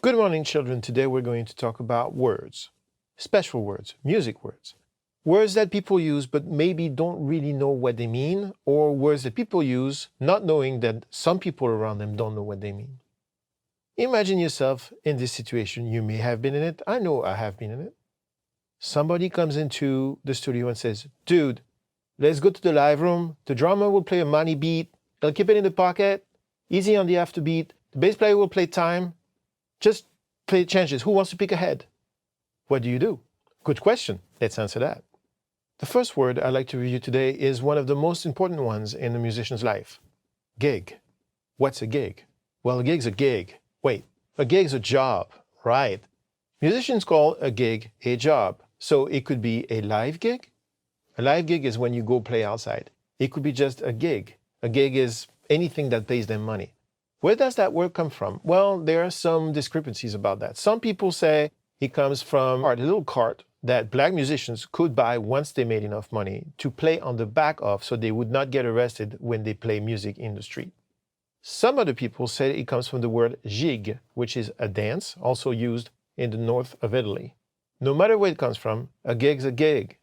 Good morning, children. Today we're going to talk about words, special words, music words. Words that people use but maybe don't really know what they mean, or words that people use not knowing that some people around them don't know what they mean. Imagine yourself in this situation. You may have been in it. I know I have been in it. Somebody comes into the studio and says, dude, let's go to the live room. The drummer will play a money beat. He'll keep it in the pocket, easy on the afterbeat. The bass player will play time. Just play changes. Who wants to pick ahead? What do you do? Good question. Let's answer that. The first word I'd like to review today is one of the most important ones in a musician's life. Gig. What's a gig? Well, a gig's a gig. Wait, a gig's a job, right? Musicians call a gig a job. So it could be a live gig. A live gig is when you go play outside. It could be just a gig. A gig is anything that pays them money. Where does that word come from? Well, there are some discrepancies about that. Some people say it comes from a little cart that black musicians could buy once they made enough money to play on the back of so they would not get arrested when they play music in the street. Some other people say it comes from the word gig, which is a dance, also used in the north of Italy. No matter where it comes from, a gig's a gig.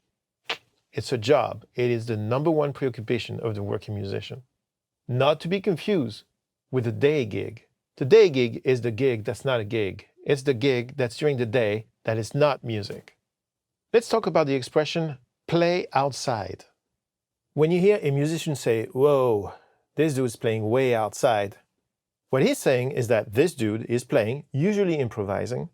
It's a job. It is the number one preoccupation of the working musician. Not to be confused with the day gig. The day gig is the gig that's not a gig. It's the gig that's during the day that is not music. Let's talk about the expression play outside. When you hear a musician say, whoa, this dude's playing way outside, what he's saying is that this dude is playing, usually improvising,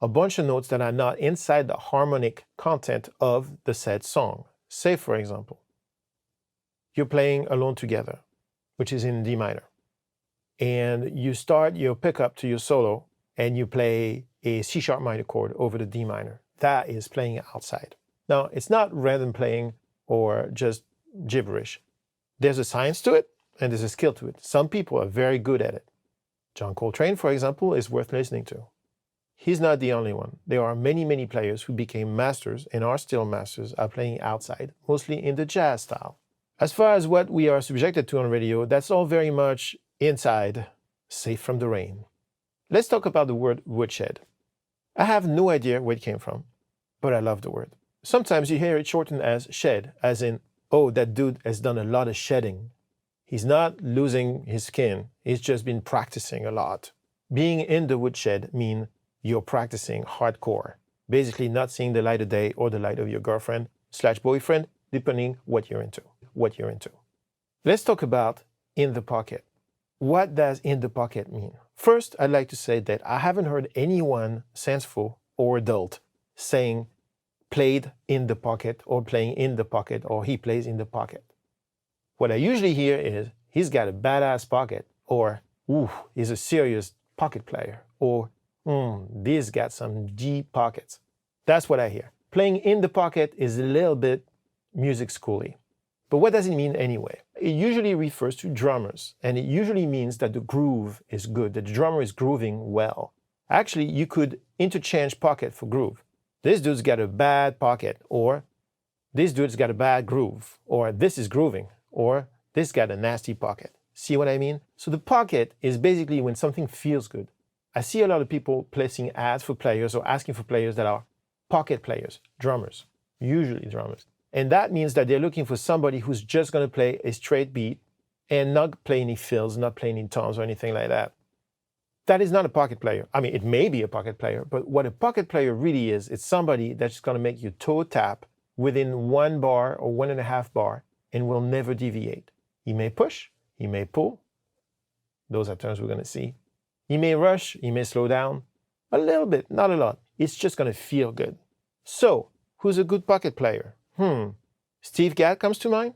a bunch of notes that are not inside the harmonic content of the said song. Say, for example, you're playing Alone Together, which is in D minor. And you start your pickup to your solo and you play a C sharp minor chord over the D minor. That is playing outside. Now, it's not random playing or just gibberish. There's a science to it and there's a skill to it. Some people are very good at it. John Coltrane, for example, is worth listening to. He's not the only one. There are many, many players who became masters and are still masters at playing outside, mostly in the jazz style. As far as what we are subjected to on radio, that's all very much inside, safe from the rain. Let's talk about the word woodshed. I have no idea where it came from, but I love the word. Sometimes you hear it shortened as shed, as in, oh, that dude has done a lot of shedding. He's not losing his skin, he's just been practicing a lot. Being in the woodshed means you're practicing hardcore, basically not seeing the light of day or the light of your girlfriend/boyfriend, depending what you're into. Let's talk about in the pocket. What does in the pocket mean? First, I'd like to say that I haven't heard anyone sensible or adult saying played in the pocket or playing in the pocket or he plays in the pocket. What I usually hear is he's got a badass pocket or ooh, he's a serious pocket player or this got some deep pockets. That's what I hear. Playing in the pocket is a little bit music schooly. But what does it mean anyway? It usually refers to drummers, and it usually means that the groove is good, that the drummer is grooving well. Actually, you could interchange pocket for groove. This dude's got a bad pocket, or this dude's got a bad groove, or this is grooving, or this got a nasty pocket. See what I mean? So the pocket is basically when something feels good. I see a lot of people placing ads for players or asking for players that are pocket players, drummers, usually drummers. And that means that they're looking for somebody who's just going to play a straight beat and not play any fills, not play any toms or anything like that. That is not a pocket player. I mean, it may be a pocket player, but what a pocket player really is, it's somebody that's going to make you toe tap within 1 bar or 1.5 bar and will never deviate. He may push, he may pull. Those are terms we're going to see. He may rush, he may slow down. A little bit, not a lot. It's just going to feel good. So, who's a good pocket player? Steve Gadd comes to mind.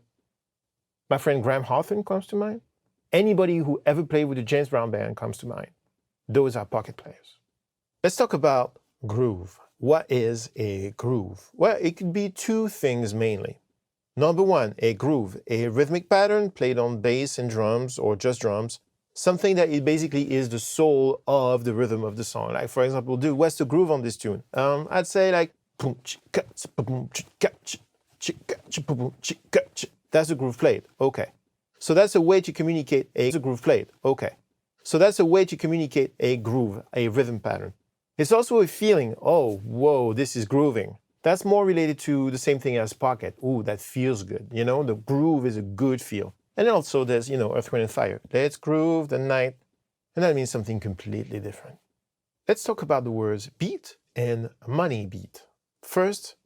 My friend Graham Hawthorne comes to mind. Anybody who ever played with the James Brown Band comes to mind. Those are pocket players. Let's talk about groove. What is a groove? Well, it could be two things mainly. Number one, a groove, a rhythmic pattern played on bass and drums or just drums. Something that it basically is the soul of the rhythm of the song. Like, for example, dude, what's the groove on this tune? I'd say like That's the groove played. Okay. So that's a way to communicate a groove played. Okay. So that's a way to communicate a groove, a rhythm pattern. It's also a feeling, oh, whoa, this is grooving. That's more related to the same thing as pocket. Ooh, that feels good. You know, the groove is a good feel. And then also there's, Earth, Wind, and Fire. Let's groove the night. And that means something completely different. Let's talk about the words beat and money beat. First,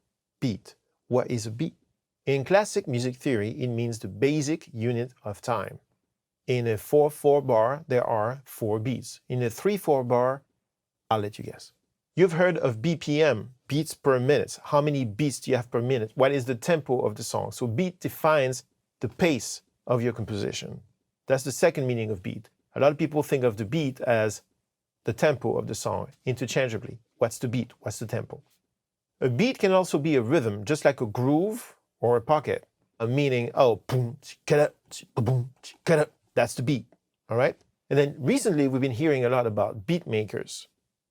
beat. What is a beat? In classic music theory, it means the basic unit of time. In a 4/4 bar, there are 4 beats. In a 3/4 bar, I'll let you guess. You've heard of BPM, beats per minute. How many beats do you have per minute? What is the tempo of the song? So beat defines the pace of your composition. That's the second meaning of beat. A lot of people think of the beat as the tempo of the song interchangeably. What's the beat? What's the tempo? A beat can also be a rhythm, just like a groove or a pocket, meaning, oh, boom, boom, that's the beat, all right? And then recently we've been hearing a lot about beat makers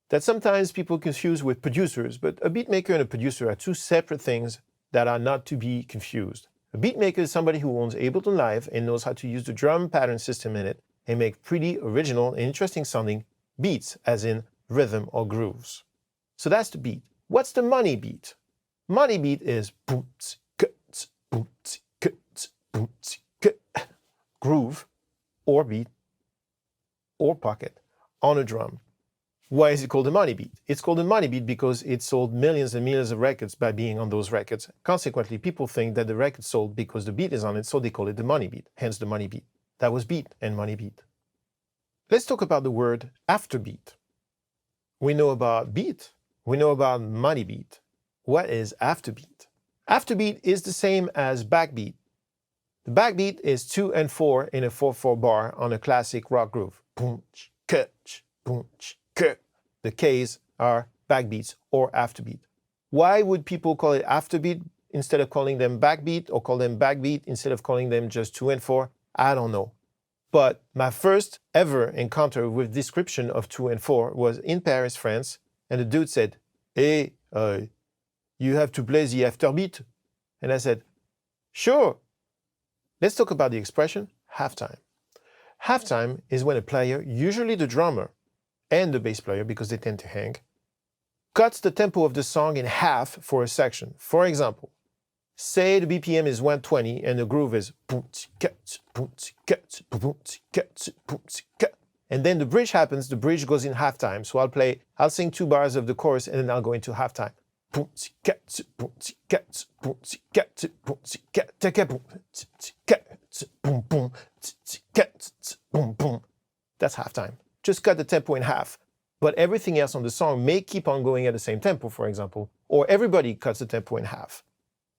that sometimes people confuse with producers, but a beat maker and a producer are two separate things that are not to be confused. A beat maker is somebody who owns Ableton Live and knows how to use the drum pattern system in it and make pretty original and interesting sounding beats, as in rhythm or grooves. So that's the beat. What's the money beat? Money beat is boom, boom, boom, groove or beat or pocket on a drum. Why is it called a money beat? It's called a money beat because it sold millions and millions of records by being on those records. Consequently, people think that the record sold because the beat is on it, so they call it the money beat, hence the money beat. That was beat and money beat. Let's talk about the word afterbeat. We know about beat, we know about money beat. What is afterbeat? Afterbeat is the same as backbeat. The backbeat is 2 and 4 in a 4/4 bar on a classic rock groove. Boom, catch, boom, catch. The K's are backbeats or afterbeat. Why would people call it afterbeat instead of calling them backbeat, or call them backbeat instead of calling them just 2 and 4? I don't know. But my first ever encounter with description of 2 and 4 was in Paris, France, and the dude said, hey, you have to play the afterbeat? And I said, sure. Let's talk about the expression halftime. Halftime is when a player, usually the drummer and the bass player, because they tend to hang, cuts the tempo of the song in half for a section. For example, say the BPM is 120 and the groove is and then the bridge happens, the bridge goes in halftime. So I'll sing 2 bars of the chorus and then I'll go into halftime. That's halftime. Just cut the tempo in half. But everything else on the song may keep on going at the same tempo, for example, or everybody cuts the tempo in half,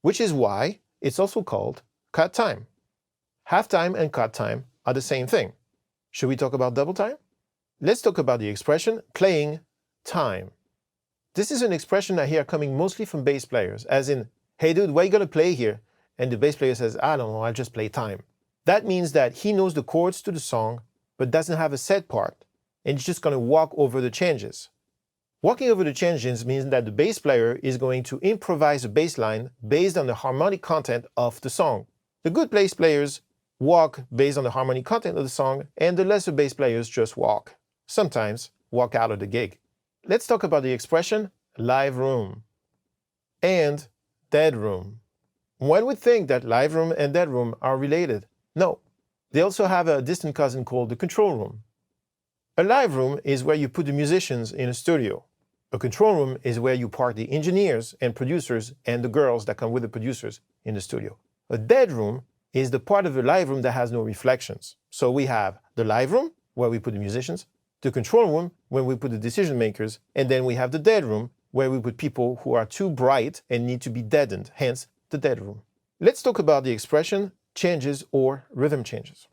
which is why it's also called cut time. Halftime and cut time are the same thing. Should we talk about double time? Let's talk about the expression playing time. This is an expression I hear coming mostly from bass players, as in, hey dude, what are you gonna play here? And the bass player says, I don't know, I'll just play time. That means that he knows the chords to the song, but doesn't have a set part, and he's just gonna walk over the changes. Walking over the changes means that the bass player is going to improvise a bass line based on the harmonic content of the song. The good bass players walk based on the harmonic content of the song, and the lesser bass players just walk. Sometimes walk out of the gig. Let's talk about the expression live room and dead room. One would think that live room and dead room are related. No, they also have a distant cousin called the control room. A live room is where you put the musicians in a studio. A control room is where you park the engineers and producers and the girls that come with the producers in the studio. A dead room is the part of the live room that has no reflections. So we have the live room, where we put the musicians, the control room, where we put the decision makers, and then we have the dead room, where we put people who are too bright and need to be deadened, hence the dead room. Let's talk about the expression changes or rhythm changes.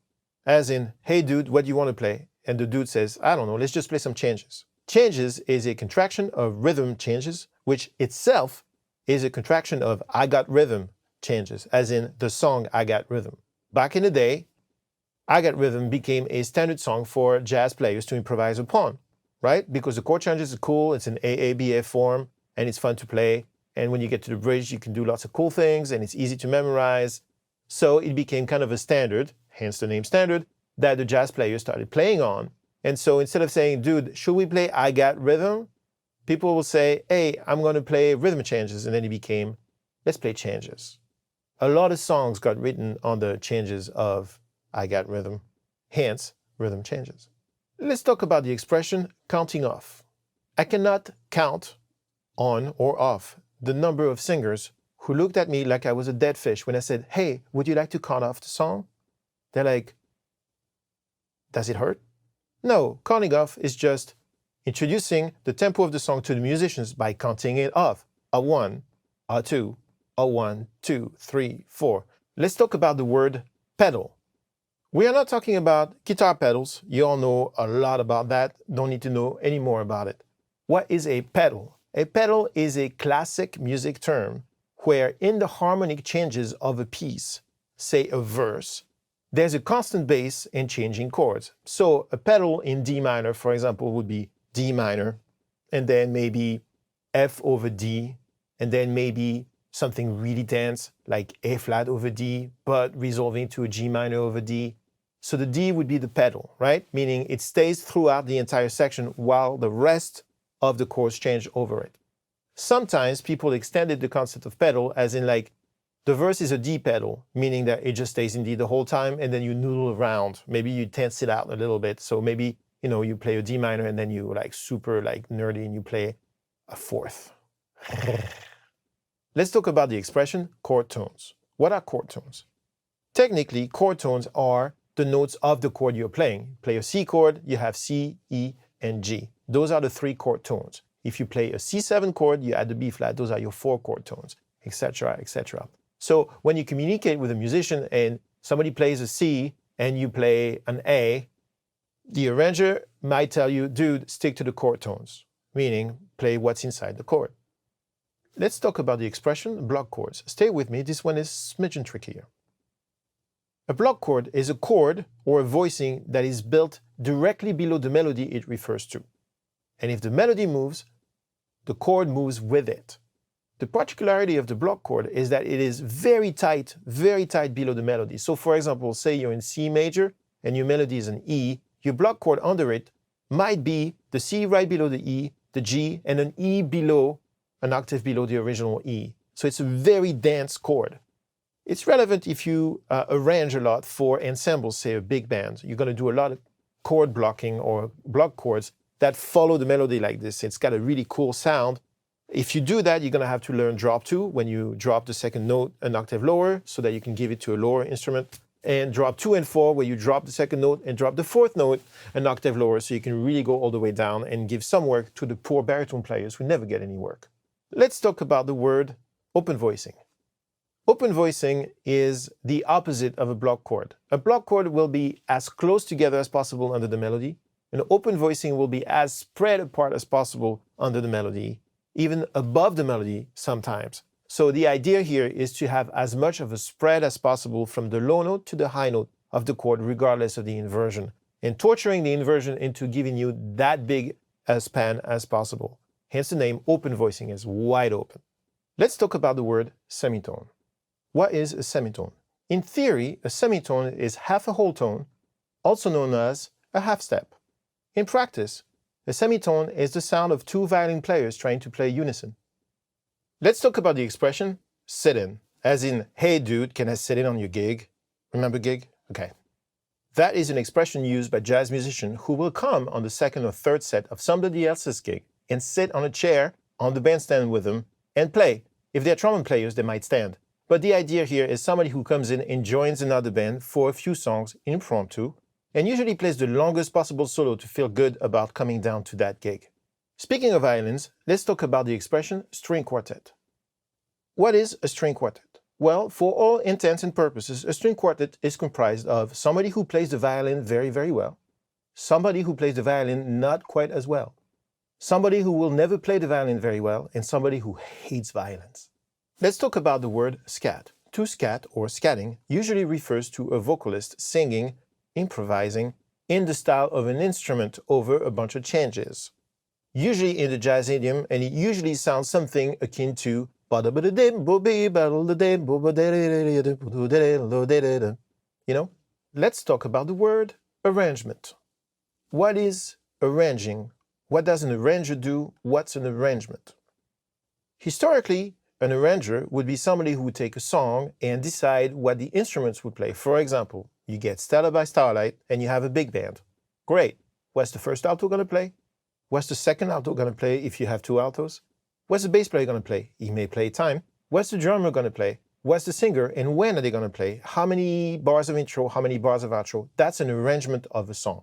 As in, hey dude, what do you want to play? And the dude says, I don't know, let's just play some changes. Changes is a contraction of rhythm changes, which itself is a contraction of I got rhythm changes, as in the song I Got Rhythm. Back in the day, I Got Rhythm became a standard song for jazz players to improvise upon, right? Because the chord changes are cool, it's an AABF form, and it's fun to play. And when you get to the bridge, you can do lots of cool things, and it's easy to memorize. So it became kind of a standard, hence the name standard, that the jazz players started playing on And so instead of saying, dude, should we play I Got Rhythm? People will say, hey, I'm going to play rhythm changes. And then it became, let's play changes. A lot of songs got written on the changes of I Got Rhythm, hence rhythm changes. Let's talk about the expression counting off. I cannot count on or off the number of singers who looked at me like I was a dead fish when I said, hey, would you like to count off the song? They're like, does it hurt? No, counting off is just introducing the tempo of the song to the musicians by counting it off. A 1, a 2, a 1, 2, 3, 4. Let's talk about the word pedal. We are not talking about guitar pedals. You all know a lot about that. Don't need to know any more about it. What is a pedal? A pedal is a classic music term where in the harmonic changes of a piece, say a verse, there's a constant bass and changing chords. So a pedal in D minor, for example, would be D minor, and then maybe F over D, and then maybe something really dense like A flat over D, but resolving to a G minor over D. So the D would be the pedal, right? Meaning it stays throughout the entire section while the rest of the chords change over it. Sometimes people extended the concept of pedal as in like the verse is a D pedal, meaning that it just stays in D the whole time and then you noodle around. Maybe you tense it out a little bit. So maybe, you play a D minor and then you like super like nerdy and you play a fourth. Let's talk about the expression chord tones. What are chord tones? Technically, chord tones are the notes of the chord you're playing. You play a C chord, you have C, E, and G. Those are the 3 chord tones. If you play a C7 chord, you add the B flat. Those are your 4 chord tones, etc., etc. So when you communicate with a musician and somebody plays a C and you play an A, the arranger might tell you, dude, stick to the chord tones, meaning play what's inside the chord. Let's talk about the expression block chords. Stay with me. This one is smidgen trickier. A block chord is a chord or a voicing that is built directly below the melody it refers to. And if the melody moves, the chord moves with it. The particularity of the block chord is that it is very tight below the melody. So for example, say you're in C major and your melody is an E, your block chord under it might be the C right below the E, the G, and an E below, an octave below the original E. So it's a very dense chord. It's relevant if you arrange a lot for ensembles, say a big band. You're going to do a lot of chord blocking or block chords that follow the melody like this. It's got a really cool sound. If you do that, you're going to have to learn drop 2 when you drop the second note an octave lower so that you can give it to a lower instrument. And drop 2 and 4 where you drop the second note and drop the fourth note an octave lower so you can really go all the way down and give some work to the poor baritone players who never get any work. Let's talk about the word open voicing. Open voicing is the opposite of a block chord. A block chord will be as close together as possible under the melody. And open voicing will be as spread apart as possible under the melody, even above the melody sometimes. So the idea here is to have as much of a spread as possible from the low note to the high note of the chord, regardless of the inversion, and torturing the inversion into giving you that big a span as possible. Hence the name open voicing is wide open. Let's talk about the word semitone. What is a semitone? In theory, a semitone is half a whole tone, also known as a half step. In practice, a semitone is the sound of 2 violin players trying to play unison. Let's talk about the expression sit in, as in, hey dude, can I sit in on your gig? Remember gig? Okay. That is an expression used by jazz musicians who will come on the second or third set of somebody else's gig and sit on a chair on the bandstand with them and play. If they're trombone players, they might stand. But the idea here is somebody who comes in and joins another band for a few songs impromptu and usually plays the longest possible solo to feel good about coming down to that gig. Speaking of violins, let's talk about the expression string quartet. What is a string quartet? Well, for all intents and purposes, a string quartet is comprised of somebody who plays the violin very, very well, somebody who plays the violin not quite as well, somebody who will never play the violin very well, and somebody who hates violins. Let's talk about the word scat. To scat or scatting usually refers to a vocalist singing, improvising in the style of an instrument over a bunch of changes. Usually in the jazz idiom, and it usually sounds something akin to let's talk about the word arrangement. What is arranging? What does an arranger do? What's an arrangement? Historically, an arranger would be somebody who would take a song and decide what the instruments would play. For example, you get Stella by Starlight and you have a big band. Great. What's the first alto going to play? What's the second alto going to play if you have two altos? What's the bass player going to play? He may play time. What's the drummer going to play? What's the singer and when are they going to play? How many bars of intro? How many bars of outro? That's an arrangement of a song.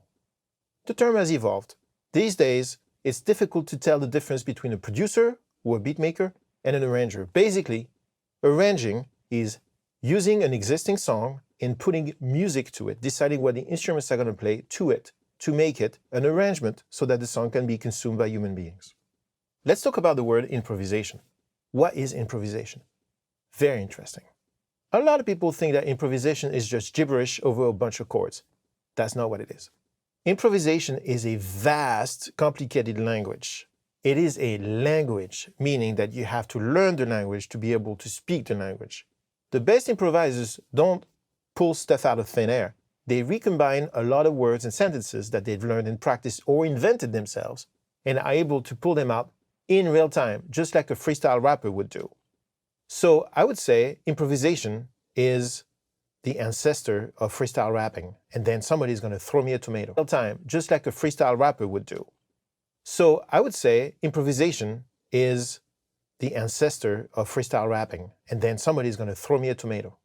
The term has evolved. These days, it's difficult to tell the difference between a producer or a beat maker and an arranger. Basically, arranging is using an existing song and putting music to it, deciding what the instruments are going to play to it, to make it an arrangement so that the song can be consumed by human beings. Let's talk about the word improvisation. What is improvisation? Very interesting. A lot of people think that improvisation is just gibberish over a bunch of chords. That's not what it is. Improvisation is a vast, complicated language. It is a language, meaning that you have to learn the language to be able to speak the language. The best improvisers don't pull stuff out of thin air. They recombine a lot of words and sentences that they've learned in practice or invented themselves and are able to pull them out in real time, just like a freestyle rapper would do. So I would say improvisation is the ancestor of freestyle rapping, and then somebody's going to throw me a tomato. Real time, just like a freestyle rapper would do. So I would say improvisation is the ancestor of freestyle rapping, and then somebody's going to throw me a tomato.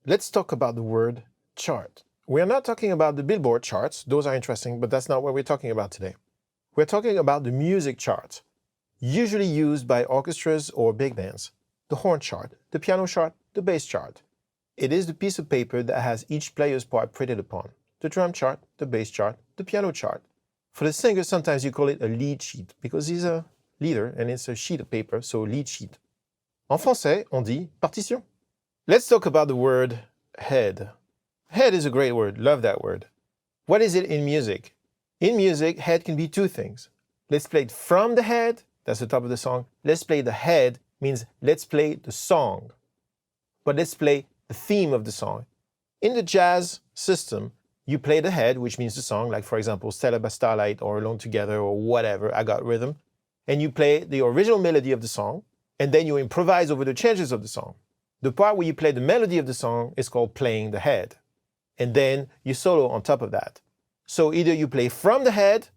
Let's talk about the word chart. We're not talking about the Billboard charts. Those are interesting, but that's not what we're talking about today. We're talking about the music chart, usually used by orchestras or big bands. The horn chart, the piano chart, the bass chart. It is the piece of paper that has each player's part printed upon. The drum chart, the bass chart, the piano chart. For the singer, sometimes you call it a lead sheet because he's a leader and it's a sheet of paper, so lead sheet. En français, on dit partition. Let's talk about the word head. Head is a great word. Love that word. What is it in music? In music, head can be two things. Let's play it from the head. That's the top of the song. Let's play the head means let's play the song. But let's play the theme of the song. In the jazz system, you play the head, which means the song, like for example, Stella by Starlight or Alone Together or whatever, I Got Rhythm. And you play the original melody of the song, and then you improvise over the changes of the song. The part where you play the melody of the song is called playing the head. And then you solo on top of that. So either you play from the head,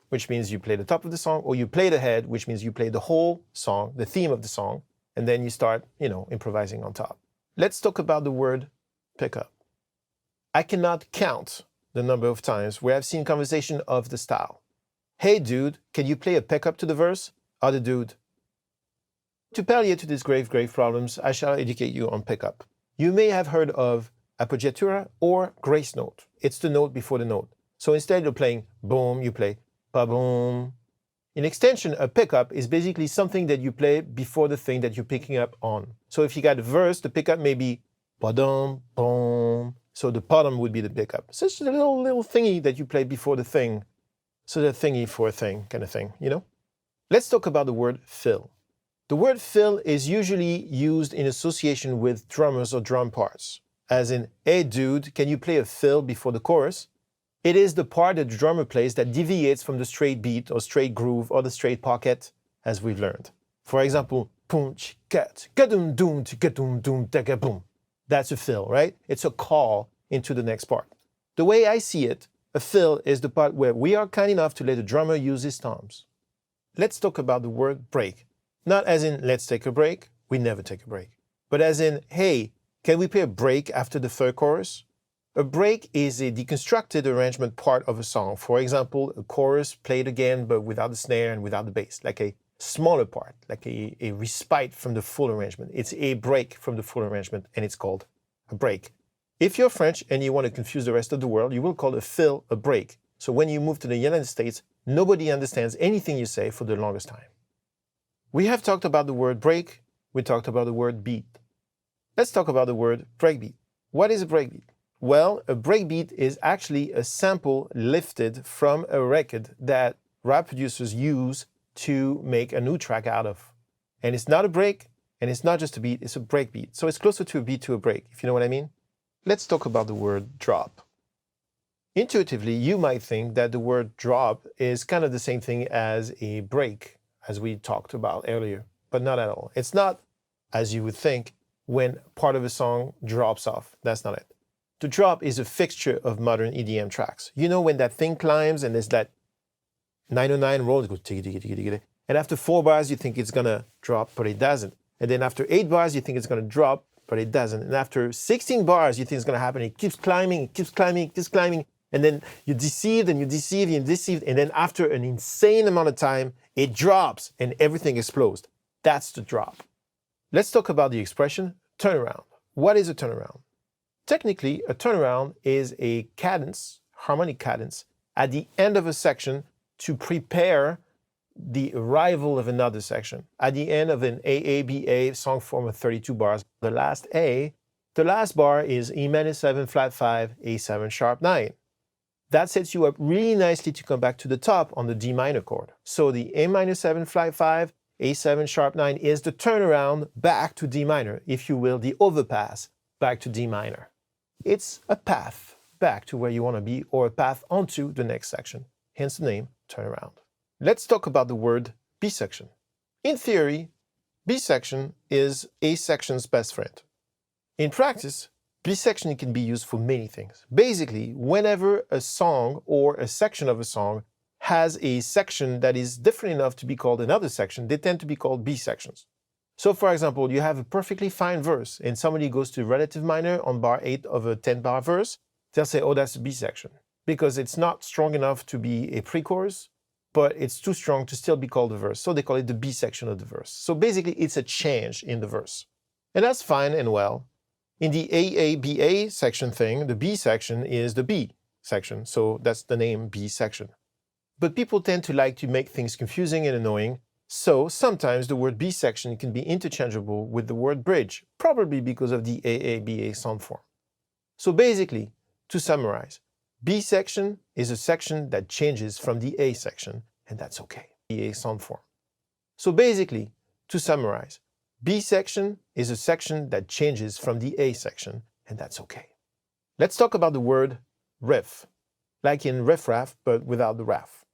which means you play the top of the song, or you play the head, which means you play the whole song, the theme of the song, and then you start, improvising on top. Let's talk about the word pickup. I cannot count the number of times where I've seen conversation of the style. Hey dude, can you play a pickup to the verse? Other dude. To palliate to these grave problems, I shall educate you on pickup. You may have heard of appoggiatura or grace note. It's the note before the note. So instead of playing boom, you play ba-boom. In extension, a pickup is basically something that you play before the thing that you're picking up on. So if you got a verse, the pickup may be ba-dum, boom. So the bottom would be the pickup. So it's a little thingy that you play before the thing. So the thingy for a thing kind of thing, Let's talk about the word fill. The word fill is usually used in association with drummers or drum parts. As in, hey dude, can you play a fill before the chorus? It is the part that the drummer plays that deviates from the straight beat or straight groove or the straight pocket, as we've learned. For example, punch, cat, gadum doom, gadum doom, boom. That's a fill, right? It's a call into the next part. The way I see it, a fill is the part where we are kind enough to let the drummer use his thumbs. Let's talk about the word break. Not as in, let's take a break. We never take a break. But as in, hey, can we play a break after the third chorus? A break is a deconstructed arrangement part of a song. For example, a chorus played again but without the snare and without the bass, like a smaller part, like a respite from the full arrangement. It's a break from the full arrangement, and it's called a break. If you're French and you want to confuse the rest of the world, you will call a fill a break. So when you move to the United States, nobody understands anything you say for the longest time. We have talked about the word break. We talked about the word beat. Let's talk about the word breakbeat. What is a breakbeat? Well, a breakbeat is actually a sample lifted from a record that rap producers use to make a new track out of. And it's not a break, and it's not just a beat, it's a breakbeat. So it's closer to a beat to a break, if you know what I mean. Let's talk about the word drop. Intuitively, you might think that the word drop is kind of the same thing as a break, as we talked about earlier, but not at all. It's not, as you would think, when part of a song drops off. That's not it. The drop is a fixture of modern EDM tracks. You know when that thing climbs and there's that 909 roll, it goes tiggy, tiggy, tiggy, tiggy. And after 4 bars, you think it's gonna drop, but it doesn't. And then after 8 bars, you think it's gonna drop, but it doesn't. And after 16 bars, you think it's gonna happen. It keeps climbing, it keeps climbing, it keeps climbing. And then you deceived and you deceived and you deceived. And then after an insane amount of time, it drops and everything explodes. That's the drop. Let's talk about the expression turnaround. What is a turnaround? Technically, a turnaround is a cadence, harmonic cadence, at the end of a section to prepare the arrival of another section. At the end of an AABA song form of 32 bars, the last A, the last bar is E minor 7 flat 5, A7 sharp 9. That sets you up really nicely to come back to the top on the D minor chord. So the A minor 7 flat 5, A7 sharp 9 is the turnaround back to D minor, if you will, the overpass back to D minor. It's a path back to where you want to be or a path onto the next section, hence the name turnaround. Let's talk about the word B section. In theory, B section is A section's best friend. In practice, B section can be used for many things. Basically, whenever a song or a section of a song has a section that is different enough to be called another section, they tend to be called B sections. So for example, you have a perfectly fine verse and somebody goes to relative minor on bar 8 of a 10-bar verse, they'll say, oh, that's a B section, because it's not strong enough to be a pre-chorus, but it's too strong to still be called a verse. So they call it the B section of the verse. So basically, it's a change in the verse. And that's fine and well. In the AABA section thing, the B section is the B section, so that's the name B section. But people tend to like to make things confusing and annoying, so sometimes the word B section can be interchangeable with the word bridge, probably because of the AABA sound form. So basically, to summarize, B section is a section that changes from the A section, and that's okay, the A sound form. So basically, to summarize, B section is a section that changes from the A section, and that's okay. Let's talk about the word riff, like in riff-raff, but without the raff.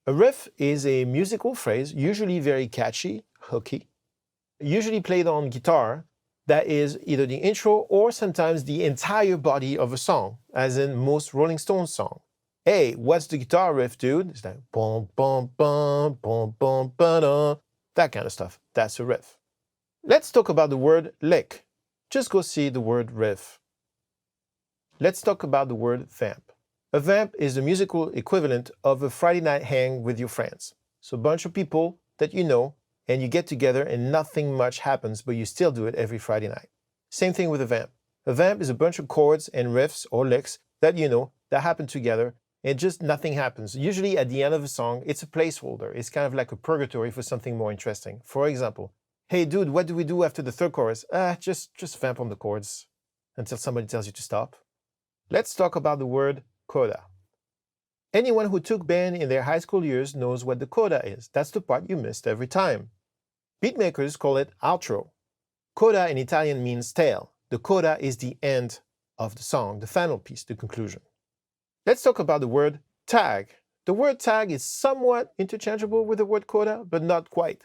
A riff is a musical phrase, usually very catchy, hooky, usually played on guitar, that is either the intro or sometimes the entire body of a song, as in most Rolling Stones songs. Hey, what's the guitar riff, dude? It's like bum, bum, bum, bum, bum, ba-da, that kind of stuff. That's a riff. Let's talk about the word lick. Just go see the word riff. Let's talk about the word vamp. A vamp is the musical equivalent of a Friday night hang with your friends. So a bunch of people that you know, and you get together and nothing much happens, but you still do it every Friday night. Same thing with a vamp. A vamp is a bunch of chords and riffs or licks that you know that happen together, and just nothing happens. Usually at the end of a song, it's a placeholder. It's kind of like a purgatory for something more interesting. For example, hey dude, what do we do after the third chorus? Just vamp on the chords until somebody tells you to stop. Let's talk about the word coda. Anyone who took band in their high school years knows what the coda is. That's the part you missed every time. Beatmakers call it outro. Coda in Italian means tail. The coda is the end of the song, the final piece, the conclusion. Let's talk about the word tag. The word tag is somewhat interchangeable with the word coda, but not quite.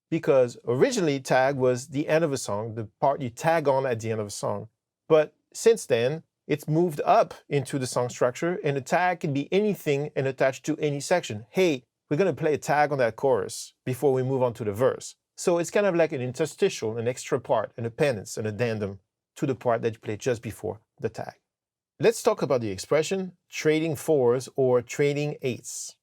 Because originally tag was the end of a song, the part you tag on at the end of a song. But since then, it's moved up into the song structure, and a tag can be anything and attached to any section. Hey, we're going to play a tag on that chorus before we move on to the verse. So it's kind of like an interstitial, an extra part, an appendix, an addendum to the part that you play just before the tag. Let's talk about the expression trading fours or trading eights.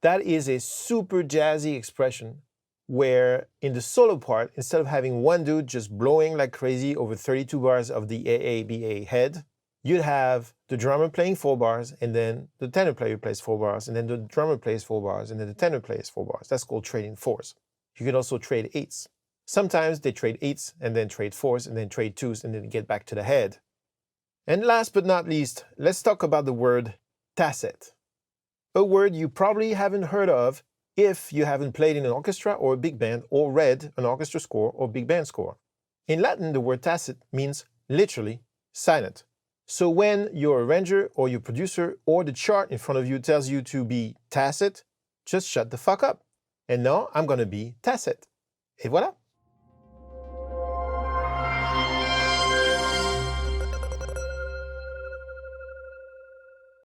That is a super jazzy expression where in the solo part, instead of having one dude just blowing like crazy over 32 bars of the AABA head, you'd have the drummer playing 4 bars, and then the tenor player plays 4 bars, and then the drummer plays 4 bars, and then the tenor plays 4 bars. That's called trading fours. You can also trade eights. Sometimes they trade eights, and then trade fours, and then trade twos, and then get back to the head. And last but not least, let's talk about the word tacet. A word you probably haven't heard of if you haven't played in an orchestra or a big band or read an orchestra score or big band score. In Latin, the word tacet means literally silent. So when your arranger or your producer or the chart in front of you tells you to be tacit, just shut the fuck up. And now I'm going to be tacit. Et voilà.